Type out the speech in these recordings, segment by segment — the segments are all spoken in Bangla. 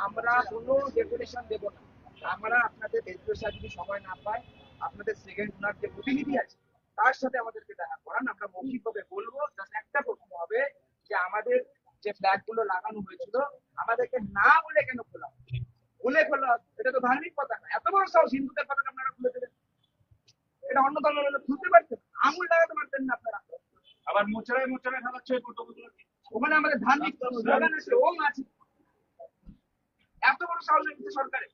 আমরা কোনো ডেপুটেশন দেবো না। আমরা আপনাদের এসডিও সাহেব যদি সময় না পায়, আপনাদের সেকেন্ড ওনার যে প্রতিনিধি আছে তার সাথে আমাদেরকে দেখা করান। আমরা মৌখিকভাবে বলবো, জাস্ট একটা প্রশ্ন হবে যে আমাদের যে ফ্ল্যাগ গুলো লাগানো হয়েছিল আমাদেরকে না বলে কেন খোলা, বলে খোলা, এটা তো ধার্মিক পতাকা। এত বড় সাহস, হিন্দুদের পতাকা আপনারা খুলে দেবেন? এটা অন্য ধর্মের খুলতে পারতেন, আঙুল লাগাতে পারতেন না আপনারা। আবার মোচড়ায় মোচড়ায় খাওয়াচ্ছে ওখানে আমাদের ধার্মিক স্লোগান আছে, ওম আছে। এত বড় সাহস হয়েছে সরকারের।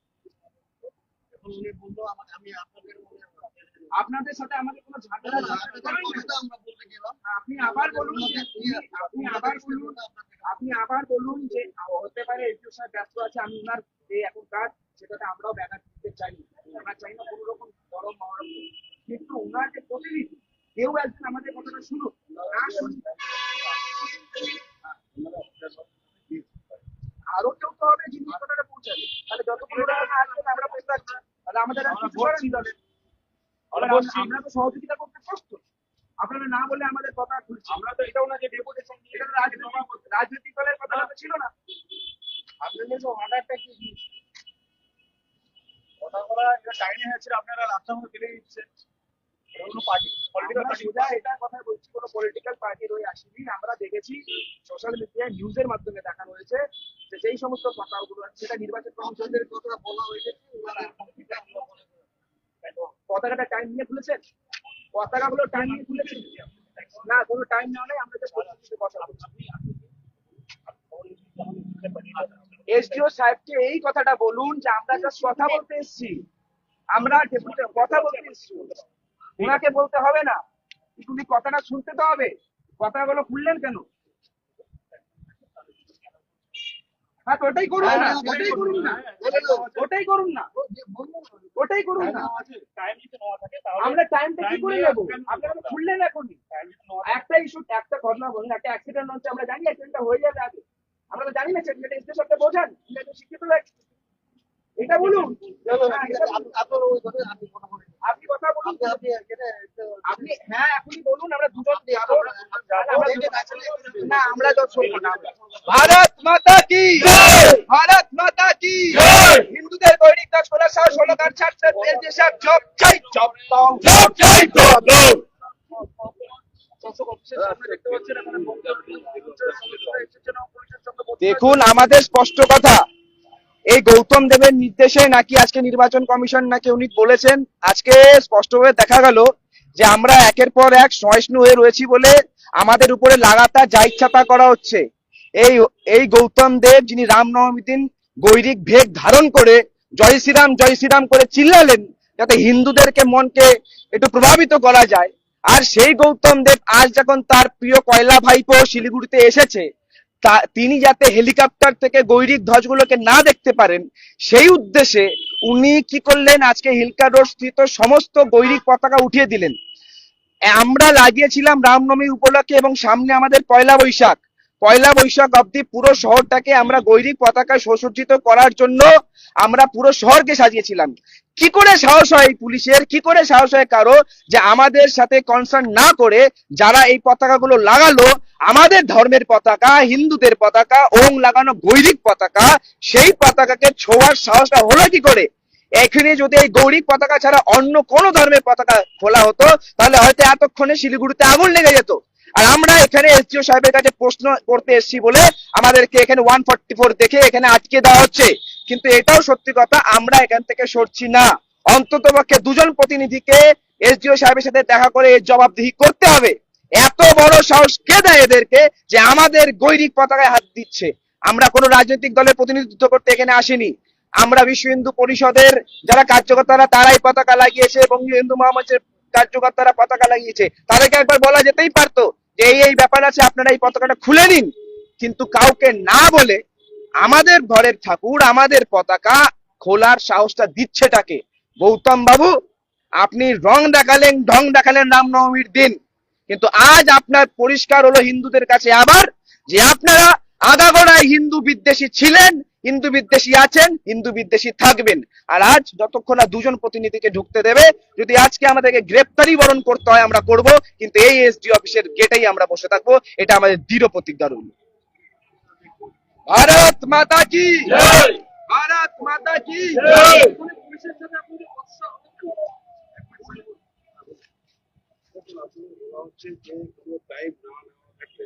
আপনাদের সাথে আমাদের কোনো ঝামেলা, আপনি আবার বলুন, আপনি আবার বলুন যে হতে পারে এসডিও সাহেব ব্যস্ত আছে, আমি ওনার এই এখন কাজ, সেটাতে আমরাও ব্যাঘাত দিতে চাই। আমরা চাই না কোনো রকম গরম মহরম, কিন্তু ওনার যে প্রতিনিধি কেউ একজন আমাদের কথাটা শুনুক, না শুনুক। আরো কেউ তো হবে যিনি কথাটা পৌঁছাবে। তাহলে যতক্ষণ ওরা না আসবে আমরা বসে থাকবো, তাহলে আমাদের আর কিছু করার নেই। আমরা তো সহযোগিতা করতে প্রস্তুত। আপনারা না বলে আমাদের কথা খুলছি। আমরা তো এটাও না যে ডেপুটেশন নিয়ে, এটা রাজনৈতিক দলের কথা ছিল না। আপনাদের তো অর্ডারটা কি কথা বলা, এটা টাইমে হয়েছিল, আপনারা রাস্তা মধ্যে ফেলে দিচ্ছেন। কোনো পার্টি এটা কথা বলছি, কোনো পলিটিক্যাল পার্টির হয়ে আসেনি। আমরা দেখেছি সোশ্যাল মিডিয়ায় নিউজের মাধ্যমে দেখানো হয়েছে যে যেই সমস্ত কথাগুলো আছে সেটা নির্বাচন কমিশনের কথা বলা হয়েছে। পতাকাটা টাইম নিয়ে খুলেছেন, পতাকাগুলো টাইম নিয়ে খুলেছেন না? কোনো টাইম নেওয়া নেই। আমরা যে কথা বলছি, এসডিও সাহেবকে এই কথাটা বলুন যে আমরা জাস্ট কথা বলতে এসেছি, আমরা কথা বলতে এসেছি। ওনাকে বলতে হবে না, তুমি কথাটা শুনতে তো হবে। কথাগুলো খুললেন কেন? হ্যাঁ, ওটাই করুন না, ওটাই করুন না, ওটাই করুন না, ওটাই করুন না। আমরা টাইমটা কি করে নেবো? আপনারা খুললেন এখনই। একটা ইস্যু, একটা ঘটনা বলুন, একটা অ্যাক্সিডেন্ট হচ্ছে, আমরা জানি অ্যাক্সিডেন্টটা হয়ে যাবে আগে, আমরা তো জানি না সেটা স্টেশনটা বোঝান, শিক্ষিত লাগছে। এটা বলুন, আপনি কথা বলুন, আপনি হ্যাঁ এখনই বলুন, আমরা দুজন যাবো না, আমরা তো শুনবো না। ভারত মাতা কি, ভারত মাতা কি, হিন্দুদের গৈরিক 16 ছাত্রের দেশে জব চাই, জব দাও, জব চাই, জব দাও। দেখুন, আমাদের স্পষ্ট কথা, এই গৌতম দেবের নির্দেশে নাকি আজকে নির্বাচন কমিশন নাকি উনি বলেছেন, আজকে স্পষ্টভাবে দেখা গেল যে আমরা একের পর এক সহিষ্ণু হয়ে রয়েছি বলে আমাদের উপরে লাগাতার যা ইচ্ছা তা করা হচ্ছে। এই গৌতম দেব যিনি রামনবমীর দিন গৈরিক ভেগ ধারণ করে জয় শ্রীরাম করে চিল্লালেন যাতে হিন্দুদেরকে মনকে একটু প্রভাবিত করা যায়, আর সেই গৌতম দেব আজ যখন তার প্রিয় কয়লা ভাইপো শিলিগুড়িতে এসেছে, তিনি যাতে হেলিকপ্টার থেকে গৈরিক ধ্বজগুলোকে না দেখতে পারেন সেই উদ্দেশ্যে উনি কি করলেন, আজকে হিলকা রোড স্থিত সমস্ত গৈরিক পতাকা উঠিয়ে দিলেন। আমরা লাগিয়েছিলাম রামনবমী উপলক্ষে এবং সামনে আমাদের পয়লা বৈশাখ অব্দি পুরো শহরটাকে আমরা গৈরিক পতাকায় সুসজ্জিত করার জন্য আমরা পুরো শহরকে সাজিয়েছিলাম। কি করে সাহস হয় পুলিশের, কি করে সাহস হয় কারো যে আমাদের সাথে কনসার্ন না করে যারা এই পতাকাগুলো লাগালো, আমাদের ধর্মের পতাকা, হিন্দুদের পতাকা, ওং লাগানো গৈরিক পতাকা, সেই পতাকাকে ছোঁয়ার সাহসটা হলো কি করে? এখানে যদি এই গৈরিক পতাকা ছাড়া অন্য কোন ধর্মের পতাকা খোলা হতো তাহলে হয়তো এতক্ষণে শিলিগুড়িতে আগুন লেগে যেত। আর আমরা এখানে এসডিও সাহেবের কাছে প্রশ্ন করতে এসেছি বলে আমাদেরকে এখানে 144 দেখে এখানে আটকে দেওয়া হচ্ছে। কিন্তু এটাও সত্যি কথা, আমরা এখান থেকে সরছি না। অন্তত পক্ষে দুজন প্রতিনিধিকে এসডিও সাহেবের সাথে দেখা করে এর জবাবদিহি করতে হবে। এত বড় সাহস কে দেয় এদেরকে যে আমাদের গৈরিক পতাকায় হাত দিচ্ছে? আমরা কোনো রাজনৈতিক দলের প্রতিনিধিত্ব করতে এখানে আসিনি। আমরা বিশ্ব হিন্দু পরিষদের যারা কার্যকর্তারা তারাই পতাকা লাগিয়েছে এবং হিন্দু মহামঞ্চের কার্যকর্তারা পতাকা লাগিয়েছে, তাদেরকে একবার বলা যেতেই পারতো যে এই ব্যাপার আছে, আপনারা এই পতাকাটা খুলে নিন। কিন্তু কাউকে না বলে আমাদের ঘরের ঠাকুর, আমাদের পতাকা খোলার সাহসটা দিচ্ছেটাকে? গৌতম বাবু, আপনি ঢং দেখালেন রামনবমীর দিন, কিন্তু আজ আপনার পরিষ্কার হলো হিন্দুদের কাছে আবার যে আপনারা আগাগোড়ায় হিন্দু বিদ্বেষী ছিলেন, হিন্দু বিদ্বেষী আছেন, হিন্দু বিদ্বেষী থাকবেন। আর আজ যতক্ষণ না দুজন প্রতিনিধিকে ঢুকতে দেবে, যদি আজকে আমাদেরকে গ্রেপ্তারি বরণ করতে হয় আমরা করব, কিন্তু এই এসডি অফিসের গেটেই আমরা বসে থাকবো, এটা আমাদের দৃঢ় প্রতিজ্ঞা রইল। भारत माता की জয়। भारत माता की জয়। হচ্ছে যে কোনো টাইম না নেওয়া থাকলে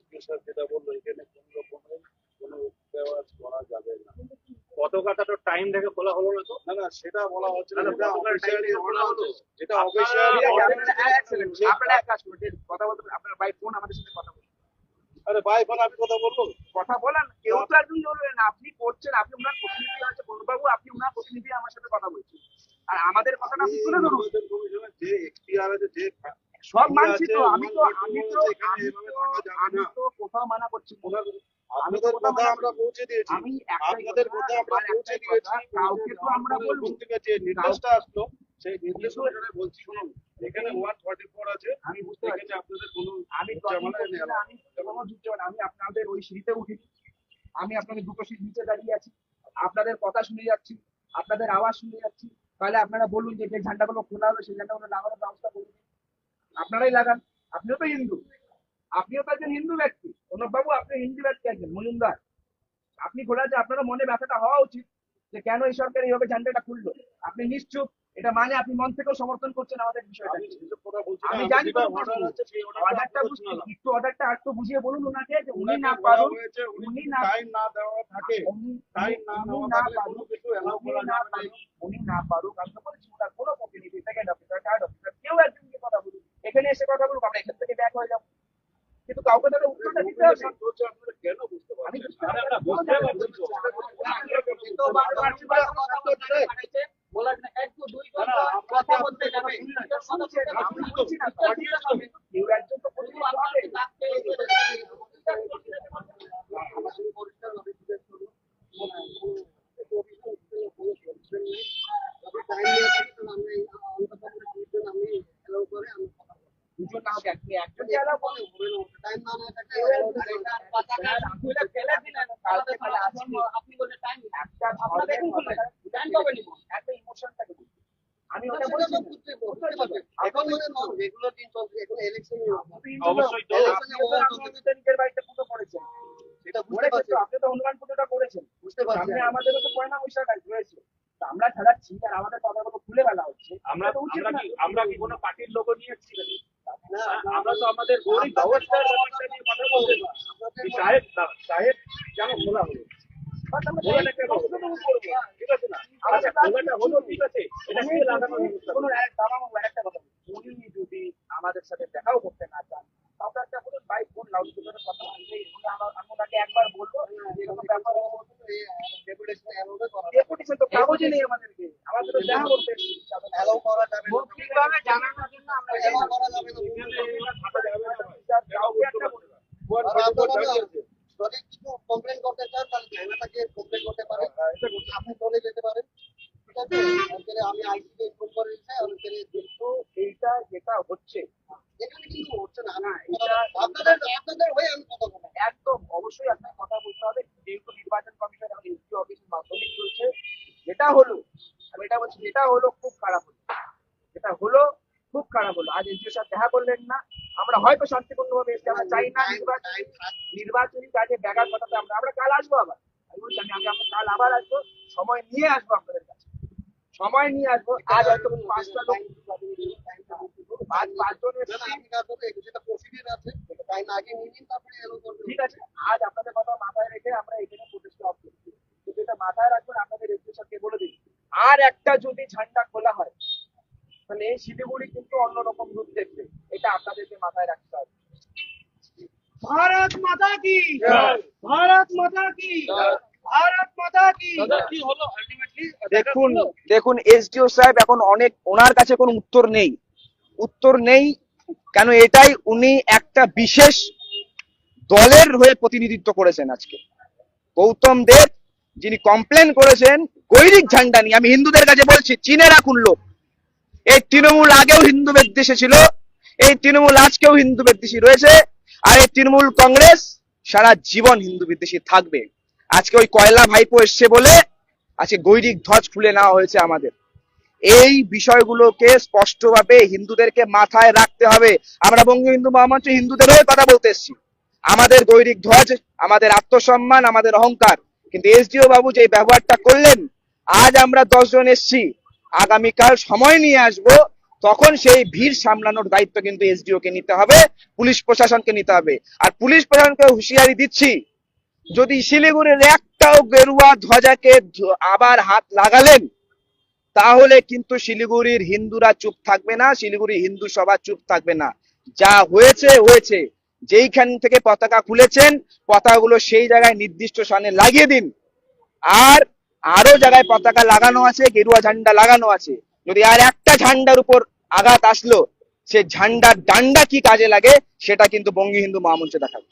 স্পেশাল যেটা বললো এখানে কোনো রকমের কোনো ব্যবহার করা যাবে না। কত কথা তো টাইম থেকে খোলা হলো না তো। না না সেটা বলা হচ্ছে না, না, না, যেটা কতকাল time অফিসিয়ালি দিয়ে বলা অর্ডার হলো? হচ্ছে, যেটা আপনারা- অফিসিয়ালি আপনারা এক কাজ করুন, কথা বলতে আপনার ভাই ফোন আমাদের সাথে কথা বলুন, আরে ভাই ফোন আমি কথা বলবো। কথা বলেন। কেউ তো একজন বলবেন আপনি করছেন, আপনি ওনার প্রতিনিধি আছে বন্ধুবাবু, আপনি ওনার প্রতিনিধি আমার সাথে কথা বলছেন, আর আমাদের কথাটা আপনি তুলে ধরুন। আমাদের কমিশনের যে এখতিয়ার আছে, যে সব ইয়ে মানছি আছে, তো, আমি তো ওনার আমি তো বলছে এখানে আমি এভাবে তো থাকা যাবে আমি না। তো কোথাও মানা করছি না। ওনার আমি তো আপনাদের কোথাও কথা মানা আমরা করছি না। পৌঁছে দিয়েছি, আমি একটাই আপনাদের কথা, কথা আমরা আমার পৌঁছে একটাই দিয়েছি। কথা, কাউকে তো আমরা আমাদের বলবো। উপর থেকে যে নির্দেশটা আসলো সেই নির্দেশ অনুসারে বলছি, শুনুন এখানে 144 আছে, আমি বুঝতে পারছি। এখানে আপনাদের কোনো আমি ঝামেলা নেই। আমি কোনো যুক্তি না, আমি আপনাদের ওই সিঁড়িতে উঠিনি, আমি আপনাদের দুটো সিট নিচে দাঁড়িয়ে আছি, আপনাদের কথা শুনে যাচ্ছি, আপনাদের আওয়াজ শুনে যাচ্ছি। তাহলে আপনারা বলুন যে যে ঝান্ডাগুলো খোলা হলো সেই ঝান্ডাগুলো লাগানোর ব্যবস্থা করুন, আপনারাই লাগান। আপনিও তো হিন্দু, আপনিও তো একজন হিন্দু ব্যক্তি, অনুপবাবু আপনি হিন্দু ব্যক্তি একজন মজুমদার, আপনি খোলা যে আপনার মনে ব্যথাটা হওয়া উচিত যে কেন এই সরকার এইভাবে ঝান্ডাটা খুললো। আপনি নিশ্চুপ, এটা মানে আপনি মন থেকেও সমর্থন করছেন আমাদের বিষয়টা। আমি সেসব কথা বলছি না, আমি আমি জানি যেটা তো অর্ডার আছে সেই অর্ডারটা অর্ডারটা বুঝতে, বুঝছি না। একটু অর্ডারটা একটু বুঝিয়ে বলুন ওনাকে যে উনি উনাকে না বলা পারুন, হয়েছে, উনি উনি যদি না টাইম না দেওয়া থাকে, টাইম না নেওয়া থাকলে কোনো কিছু এলাও করা যাবে না। উনি না পারুক, আমি তো বলছি ওনার কোনো প্রতিনিধি, সেকেন্ড অফিসার, থার্ড অফিসার, কেউ একজনকে কথা বলুন, এখানে এসে কথা বলুন, আমরা এখান থেকে ব্যাক হয়ে যাবো, কিন্তু কাউকে তাহলে উত্তরটা দিতে হবে। Nomination চলছে, আপনারা কেন বুঝতে আমি পারছেন বুঝতে না? আরে আমরা বুঝতে পারছি তো। তো বারবার কথা বলতে বলার না, এক দু দুই না, না, কথা আপনাকে বলতে যাবে আমি বলছি না, কেউ একজন তো প্রতিনিধি হবে। দুজন না হোক, আপনি একজন চালা বলেন। আপনি বলে টাইম একটা আপনারা দেখুন বললেন, টাইম কবে নিব? একটা ইমোশনটাকে বুঝুন। আমি ওটা বলছি না। অবশ্যই তো। আপনি তো নিজের বাড়িতে পুজো করেছেন, করেছেন তো, আপনি তো হনুমান পুজোটা করেছেন, সামনে আমাদেরও তো পয়লা বৈশাখ রয়েছে, তো আমরা খেলাচ্ছি আর আমাদের কথাগুলো খুলে ফেলা হচ্ছে। আমরা এটা তো উচিত না। আমরা কি কোনো পার্টির লোগো নিয়ে এসেছি নাকি? আমরা তো আমাদের গরিব অবস্থার ব্যাপারটা নিয়ে কথা বলতে সাহেব সাহেব কেন খোলা হলো? বাট আমরা খোলাটা কেন হলো? ঠিক আছে না? আচ্ছা খোলাটা হলো ঠিক আছে, এটা কে লাগানোর ব্যবস্থা শুনুন, করবে? আরেকটা কথা বলি। উনি যদি আমাদের সাথে দেখাও করতে না চান, তাহলে একটা বলুন ভাই ফোন লাউড স্পিকারে কথা বলতে, আমি ওনাকে একবার বলবো যে এরকম ব্যাপার, ডেপুটেশন তো কাগজে নেই আমাদেরকে, আমাদের তো দেখা করতে মৌখিকভাবে জানানোর জন্য আমরা কাউকে একটা বলবো। কমপ্লেন করতে চান তাহলে ঝামেলাটাকে কমপ্লেন করতে পারেন, আপনি চলে যেতে পারেন, ঠিক আছে? তারপরে আমি আইসিকে ইনফর্ম করে দিচ্ছি, কিন্তু এইটা যেটা হচ্ছে এখানে কিন্তু হচ্ছে না, না, এটা আপনাদের হয়ে আমি কথা বলবো। একদম অবশ্যই আপনার কথা বলতে হবে, যেহেতু নির্বাচন কমিশন এবং এসপি অফিসের মাধ্যমে চলছে। যেটা হলো, আমি এটা বলছি, যেটা হলো খুব খারাপ হলো, যেটা হলো খুব খারাপ হলো। আজ এসডিও সাহেব দেখা করলেন না, আমরা হয়তো শান্তিপূর্ণভাবে এসে, আমরা চাই না নির্বাচনী কাজে ব্যাঘাত ঘটাতে। আমরা কাল আসবো আবার, আমি বলছি আমরা কাল আবার আসবো, সময় নিয়ে আসবো আপনাদের কাছে, সময় নিয়ে আসবো। আজ হয়তো 5টা লোক, আজ 5 জন না, না, আমি কাজ করবো, যেটা প্রসিডিউর আছে টাইম আগে নিয়ে নিন, তারপরে এলো করবেন। ঠিক আছে। আজ আপনাদের কথা মাথায় রেখে আমরা এখানে প্রতিষ্ঠা অফ করছি, কিন্তু এটা মাথায় রাখবেন, আপনাদের এডুকেশনকে বলে দিন, আর একটা যদি ঝান্ডা খোলা হয় তাহলে এই শিলিগুড়ি কিন্তু অন্যরকম রূপ দেখবে, এটা আপনাদেরকে মাথায় রাখতে হবে। ভারত মাতা কি, জয়। ভারত মাতা কি, ভারত মাতা কি। কি হলো আলটিমেটলি? দেখুন এসডিও সাহেব এখন অনেক, ওনার কাছে কোনো উত্তর নেই কেন, এটাই উনি একটা বিশেষ দলের হয়ে প্রতিনিধিত্ব করেছেন আজকে। গৌতম দেব যিনি কমপ্লেন করেছেন গৈরিক ঝান্ডা নিয়ে, আমি হিন্দুদের কাছে বলছি চিনে রাখুন লোক, এই তৃণমূল আগেও হিন্দু বিদ্বেষী ছিল, এই তৃণমূল আজকেও হিন্দু বিদ্বেষী রয়েছে, আর এই তৃণমূল কংগ্রেস সারা জীবন হিন্দু বিদ্বেষী থাকবে। আজকে ওই কয়লা ভাইপো এসছে বলে আজকে গৈরিক ধ্বজ খুলে নেওয়া হয়েছে আমাদের। এই বিষয়গুলোকে স্পষ্টভাবে হিন্দুদেরকে মাথায় রাখতে হবে। আমরা বঙ্গ হিন্দু মহামঞ্চ হিন্দুদের হয়ে কথা বলতে এসেছি, আমাদের গৈরিক ধ্বজ, আমাদের আত্মসম্মান, আমাদের অহংকার। কিন্তু এসডিও বাবু যে ব্যবহারটা করলেন, আজ আমরা 10 জন এসছি, আগামীকাল সময় নিয়ে আসব, তখন সেই ভিড় সামলানোর দায়িত্ব কিন্তু এসডিও কে নিতে হবে, পুলিশ প্রশাসনকে নিতে হবে। আর পুলিশ প্রশাসনকে হুঁশিয়ারি দিচ্ছি, যদি শিলিগুড়ির একটাও গেরুয়া ধ্বজাকে আবার হাত লাগালেন, তাহলে কিন্তু শিলিগুড়ির হিন্দুরা চুপ থাকবে না, শিলিগুড়ি হিন্দু সভা চুপ থাকবে না। যা হয়েছে হয়েছে, যেইখান থেকে পতাকা খুলেছেন, পতাকাগুলো সেই জায়গায় নির্দিষ্ট স্থানে লাগিয়ে দিন। আর আরো জায়গায় পতাকা লাগানো আছে, গেরুয়া ঝান্ডা লাগানো আছে, যদি আর একটা ঝান্ডার উপর আঘাত আসলো, সে ঝান্ডার ডান্ডা কি কাজে লাগে সেটা কিন্তু বঙ্গী হিন্দু মহামঞ্চ দেখাবে।